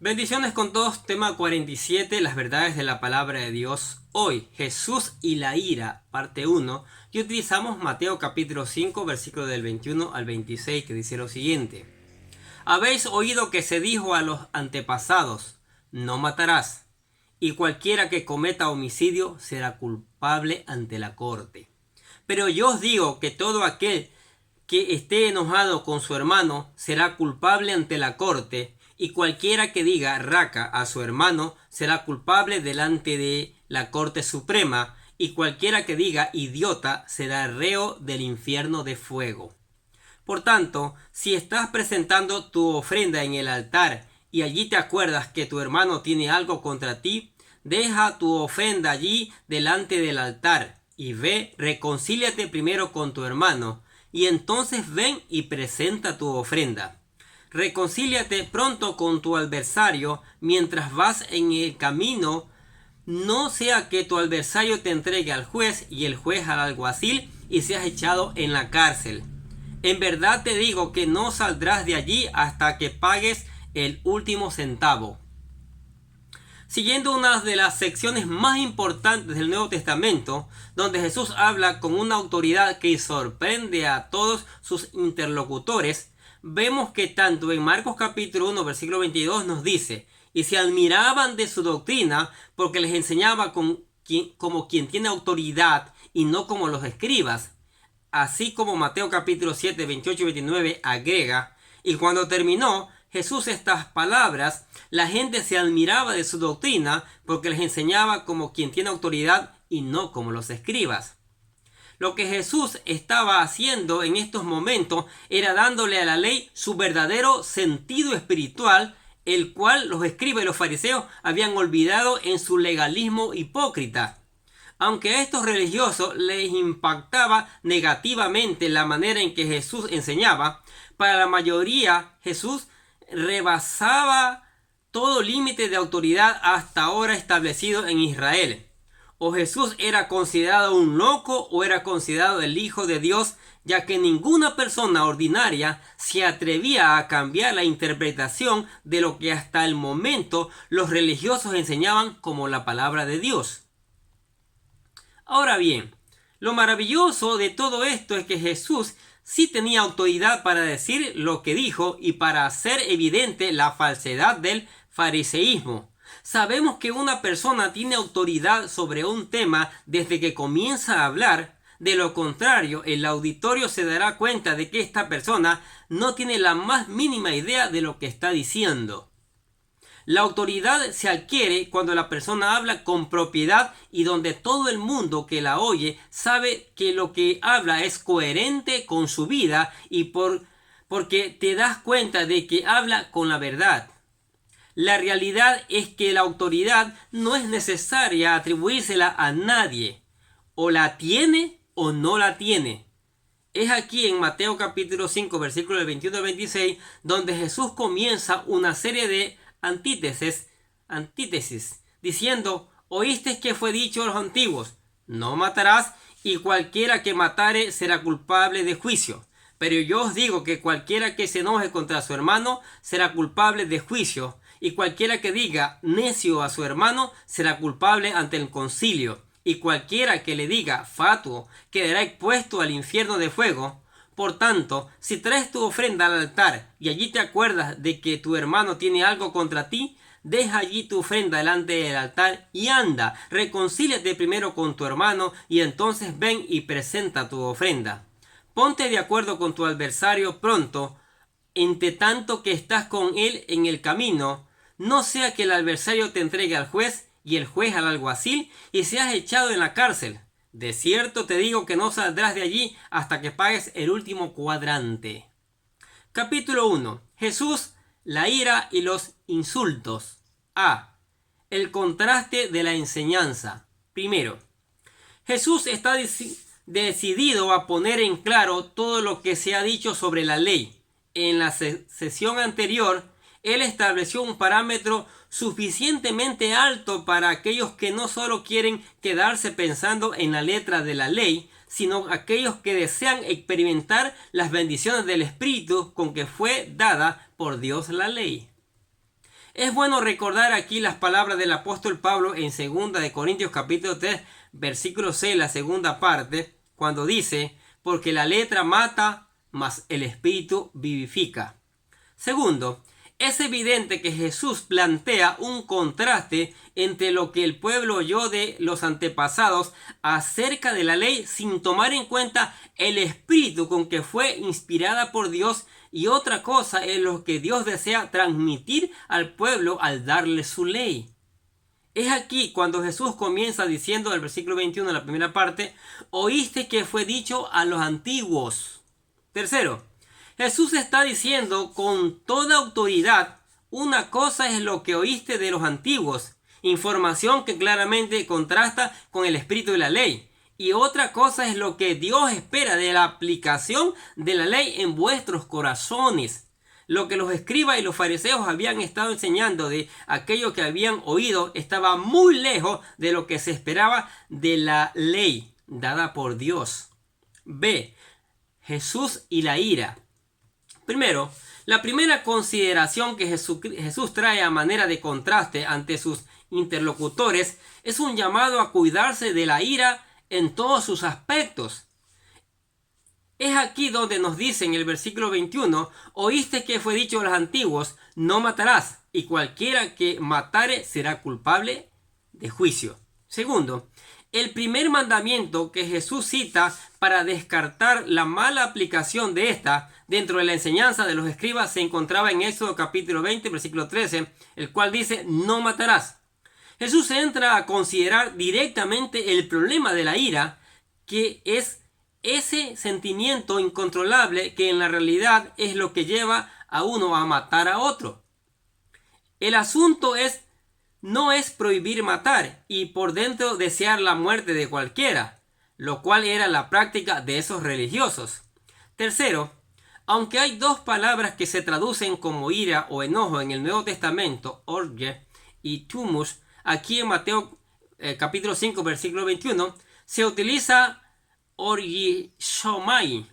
Bendiciones con todos, tema 47, las verdades de la palabra de Dios. Hoy, Jesús y la ira, parte 1, y utilizamos Mateo capítulo 5, versículo del 21 al 26, que dice lo siguiente. Habéis oído que se dijo a los antepasados, no matarás, y cualquiera que cometa homicidio será culpable ante la corte. Pero yo os digo que todo aquel que esté enojado con su hermano será culpable ante la corte, y cualquiera que diga raca a su hermano será culpable delante de la Corte Suprema, y cualquiera que diga idiota será reo del infierno de fuego. Por tanto, si estás presentando tu ofrenda en el altar y allí te acuerdas que tu hermano tiene algo contra ti, deja tu ofrenda allí delante del altar y ve, reconcíliate primero con tu hermano, y entonces ven y presenta tu ofrenda. Reconcíliate pronto con tu adversario mientras vas en el camino, no sea que tu adversario te entregue al juez y el juez al alguacil y seas echado en la cárcel. En verdad te digo que no saldrás de allí hasta que pagues el último centavo. Siguiendo una de las secciones más importantes del Nuevo Testamento, donde Jesús habla con una autoridad que sorprende a todos sus interlocutores, vemos que tanto en Marcos capítulo 1 versículo 22 nos dice, y se admiraban de su doctrina porque les enseñaba como quien tiene autoridad y no como los escribas. Así como Mateo capítulo 7 28 y 29 agrega, y cuando terminó Jesús estas palabras, la gente se admiraba de su doctrina porque les enseñaba como quien tiene autoridad y no como los escribas. Lo que Jesús estaba haciendo en estos momentos era dándole a la ley su verdadero sentido espiritual, el cual los escribas y los fariseos habían olvidado en su legalismo hipócrita. Aunque a estos religiosos les impactaba negativamente la manera en que Jesús enseñaba, para la mayoría Jesús rebasaba todo límite de autoridad hasta ahora establecido en Israel. O Jesús era considerado un loco o era considerado el Hijo de Dios, ya que ninguna persona ordinaria se atrevía a cambiar la interpretación de lo que hasta el momento los religiosos enseñaban como la palabra de Dios. Ahora bien, lo maravilloso de todo esto es que Jesús sí tenía autoridad para decir lo que dijo y para hacer evidente la falsedad del fariseísmo. Sabemos que una persona tiene autoridad sobre un tema desde que comienza a hablar. De lo contrario, el auditorio se dará cuenta de que esta persona no tiene la más mínima idea de lo que está diciendo. La autoridad se adquiere cuando la persona habla con propiedad y donde todo el mundo que la oye sabe que lo que habla es coherente con su vida y porque te das cuenta de que habla con la verdad. La realidad es que la autoridad no es necesaria atribuírsela a nadie. O la tiene o no la tiene. Es aquí en Mateo capítulo 5 versículos 21 al 26 donde Jesús comienza una serie de antítesis, diciendo, oísteis que fue dicho a los antiguos, no matarás, y cualquiera que matare será culpable de juicio. Pero yo os digo que cualquiera que se enoje contra su hermano será culpable de juicio, y cualquiera que diga necio a su hermano será culpable ante el concilio, y cualquiera que le diga fatuo quedará expuesto al infierno de fuego. Por tanto, si traes tu ofrenda al altar y allí te acuerdas de que tu hermano tiene algo contra ti, deja allí tu ofrenda delante del altar y anda, reconcíliate primero con tu hermano y entonces ven y presenta tu ofrenda. Ponte de acuerdo con tu adversario pronto, entre tanto que estás con él en el camino, no sea que el adversario te entregue al juez y el juez al alguacil y seas echado en la cárcel. De cierto te digo que no saldrás de allí hasta que pagues el último cuadrante. Capítulo 1. Jesús, la ira y los insultos. A. El contraste de la enseñanza. Primero, Jesús está decidido a poner en claro todo lo que se ha dicho sobre la ley. En la sesión anterior, Él estableció un parámetro suficientemente alto para aquellos que no solo quieren quedarse pensando en la letra de la ley, sino aquellos que desean experimentar las bendiciones del Espíritu con que fue dada por Dios la ley. Es bueno recordar aquí las palabras del apóstol Pablo en 2 de Corintios capítulo 3, versículo 6, la segunda parte, cuando dice, porque la letra mata, mas el espíritu vivifica. Segundo, es evidente que Jesús plantea un contraste entre lo que el pueblo oyó de los antepasados acerca de la ley sin tomar en cuenta el espíritu con que fue inspirada por Dios, y otra cosa es lo que Dios desea transmitir al pueblo al darle su ley. Es aquí cuando Jesús comienza diciendo en el versículo 21 de la primera parte, oíste que fue dicho a los antiguos. Tercero, Jesús está diciendo con toda autoridad, una cosa es lo que oíste de los antiguos, información que claramente contrasta con el espíritu de la ley, y otra cosa es lo que Dios espera de la aplicación de la ley en vuestros corazones. Lo que los escribas y los fariseos habían estado enseñando de aquello que habían oído estaba muy lejos de lo que se esperaba de la ley dada por Dios. B. Jesús y la ira. Primero, la primera consideración que Jesús trae a manera de contraste ante sus interlocutores es un llamado a cuidarse de la ira en todos sus aspectos. Es aquí donde nos dice en el versículo 21, oíste que fue dicho a los antiguos, no matarás, y cualquiera que matare será culpable de juicio. Segundo, el primer mandamiento que Jesús cita para descartar la mala aplicación de esta dentro de la enseñanza de los escribas se encontraba en Éxodo capítulo 20, versículo 13, el cual dice, no matarás. Jesús entra a considerar directamente el problema de la ira, que es ese sentimiento incontrolable que en la realidad es lo que lleva a uno a matar a otro. El asunto no es prohibir matar y por dentro desear la muerte de cualquiera, lo cual era la práctica de esos religiosos. Tercero, aunque hay dos palabras que se traducen como ira o enojo en el Nuevo Testamento, orge y tumus, aquí en Mateo capítulo 5 versículo 21, se utiliza orgishomai,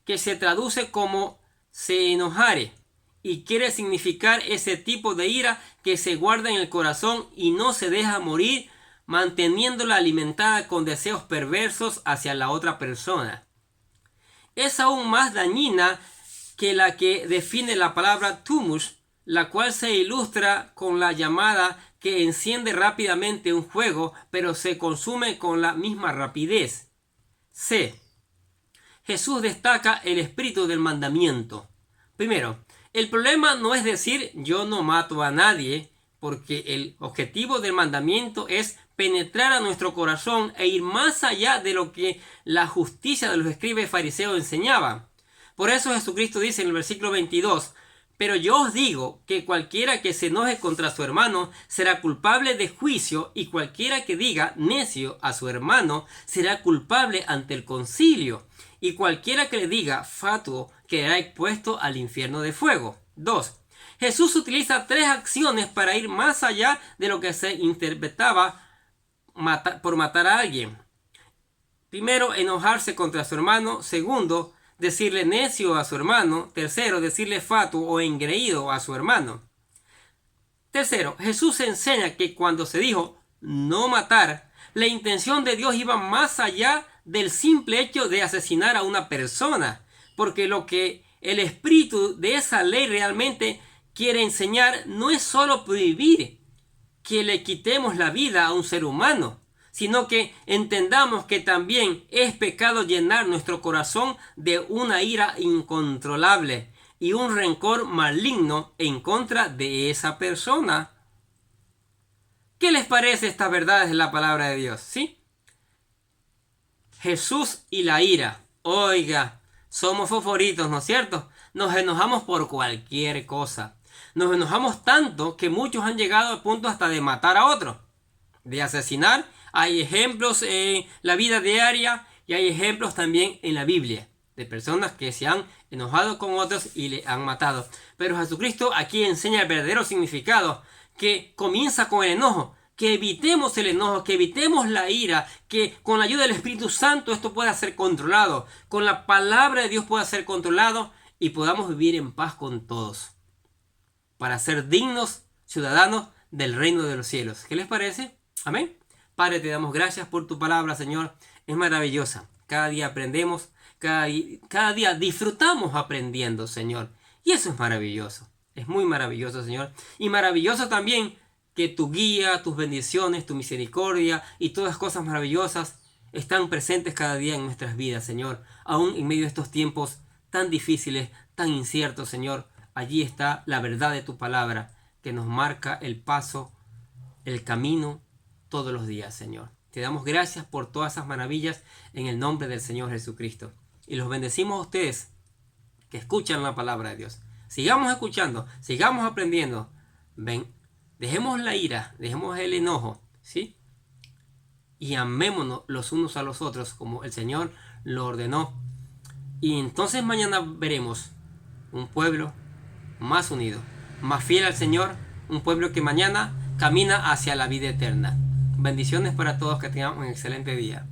que se traduce como se enojare, y quiere significar ese tipo de ira que se guarda en el corazón y no se deja morir, manteniéndola alimentada con deseos perversos hacia la otra persona. Es aún más dañina que la que define la palabra tumus, la cual se ilustra con la llamada que enciende rápidamente un fuego, pero se consume con la misma rapidez. C. Jesús destaca el espíritu del mandamiento. Primero, el problema no es decir yo no mato a nadie, porque el objetivo del mandamiento es penetrar a nuestro corazón e ir más allá de lo que la justicia de los escribas y fariseos enseñaba. Por eso Jesucristo dice en el versículo 22, pero yo os digo que cualquiera que se enoje contra su hermano será culpable de juicio, y cualquiera que diga necio a su hermano será culpable ante el concilio, y cualquiera que le diga fatuo quedará expuesto al infierno de fuego. 2. Jesús utiliza tres acciones para ir más allá de lo que se interpretaba por matar a alguien. Primero, enojarse contra su hermano. Segundo, decirle necio a su hermano. Tercero, decirle fatuo o engreído a su hermano. Tercero, Jesús enseña que cuando se dijo no matar, la intención de Dios iba más allá del simple hecho de asesinar a una persona, porque lo que el espíritu de esa ley realmente quiere enseñar no es solo prohibir que le quitemos la vida a un ser humano, sino que entendamos que también es pecado llenar nuestro corazón de una ira incontrolable y un rencor maligno en contra de esa persona. ¿Qué les parece estas verdades de la palabra de Dios? ¿Sí? Jesús y la ira. Oiga, somos fosforitos, ¿no es cierto? Nos enojamos por cualquier cosa. Nos enojamos tanto que muchos han llegado al punto hasta de matar a otros, de asesinar. Hay ejemplos en la vida diaria y hay ejemplos también en la Biblia de personas que se han enojado con otros y le han matado. Pero Jesucristo aquí enseña el verdadero significado, que comienza con el enojo. Que evitemos el enojo, que evitemos la ira, que con la ayuda del Espíritu Santo esto pueda ser controlado, con la palabra de Dios pueda ser controlado y podamos vivir en paz con todos, para ser dignos ciudadanos del reino de los cielos. ¿Qué les parece? Amén. Padre, te damos gracias por tu palabra, Señor. Es maravillosa. Cada día aprendemos, cada día disfrutamos aprendiendo, Señor. Y eso es maravilloso. Es muy maravilloso, Señor. Y maravilloso también que tu guía, tus bendiciones, tu misericordia y todas las cosas maravillosas están presentes cada día en nuestras vidas, Señor. Aún en medio de estos tiempos tan difíciles, tan inciertos, Señor. Allí está la verdad de tu palabra que nos marca el paso, el camino todos los días, Señor. Te damos gracias por todas esas maravillas en el nombre del Señor Jesucristo. Y los bendecimos a ustedes que escuchan la palabra de Dios. Sigamos escuchando, sigamos aprendiendo. Ven, dejemos la ira, dejemos el enojo, ¿sí? Y amémonos los unos a los otros como el Señor lo ordenó. Y entonces mañana veremos un pueblo más unido, más fiel al Señor, un pueblo que mañana camina hacia la vida eterna. Bendiciones para todos, que tengan un excelente día.